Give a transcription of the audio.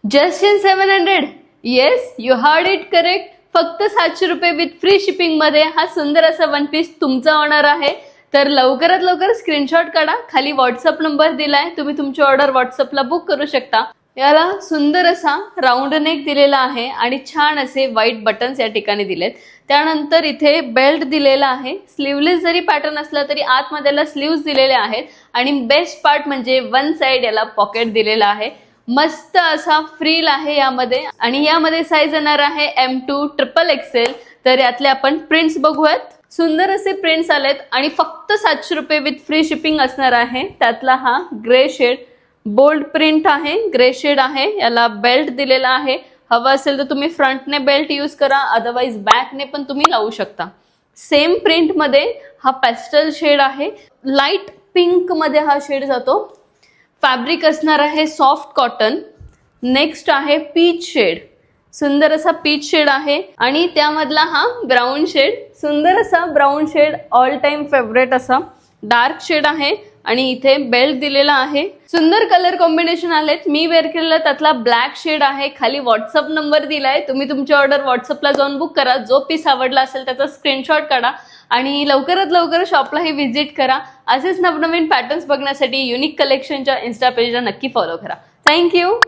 Just in 700. Yes, you heard it correct. फक्त 700 रुपये with free shipping मध्ये हा सुंदर असा वन पीस तुमचा होणार आहे. तर लवकरात लवकर स्क्रीनशॉट काढा. खाली व्हॉट्सअप नंबर दिलाय, तुम्ही तुमची ऑर्डर व्हॉट्सअपला बुक करू शकता. याला सुंदर असा राऊंड नेक दिलेला आहे आणि छान असे व्हाईट बटन्स या ठिकाणी दिलेत. त्यानंतर इथे बेल्ट दिलेला आहे. स्लीवलेस जरी पॅटर्न असला तरी आतमध्ये स्लीव्स दिलेले आहेत आणि बेस्ट पार्ट म्हणजे वन साइड याला पॉकेट दिलेला आहे. मस्त असा फ्रील आहे यामध्ये आणि यामध्ये साईज येणार आहे M2 XXL. तर यातले आपण प्रिंट्स बघूयात. सुंदर असे प्रिंट्स आलेत आणि फक्त 700 रुपये विथ फ्री शिपिंग असणार आहे. त्यातला हा ग्रे शेड बोल्ड प्रिंट आहे, ग्रे शेड आहे. याला बेल्ट दिलेला आहे. हवा असेल तर तुम्ही फ्रंटने बेल्ट यूज करा, अदरवाइज बॅकने पण तुम्ही लावू शकता. सेम प्रिंट मध्ये हा पेस्टल शेड आहे. लाईट पिंक मध्ये हा शेड जातो. फॅब्रिक असणार आहे सॉफ्ट कॉटन. नेक्स्ट आहे पीच शेड. सुंदर असा पीच शेड आहे आणि त्यामधला हा ब्राऊन शेड. सुंदर असा brown shade, all time favourite असा डार्क शेड आहे आणि इथे बेल्ट दिलेला आहे. सुंदर कलर कॉम्बिनेशन आलेत. मी वेअर केलेला त्यातला ब्लॅक शेड आहे. खाली व्हॉट्सअप नंबर दिलाय, तुम्ही तुमची ऑर्डर व्हॉट्सअपला जाऊन बुक करा. जो पीस आवडला असेल त्याचा स्क्रीनशॉट काढा आणि लवकरात लवकर शॉपलाही व्हिजिट करा. असेच नवनवीन पॅटर्न्स बघण्यासाठी युनिक कलेक्शनच्या इन्स्टा पेजला नक्की फॉलो करा. थँक्यू.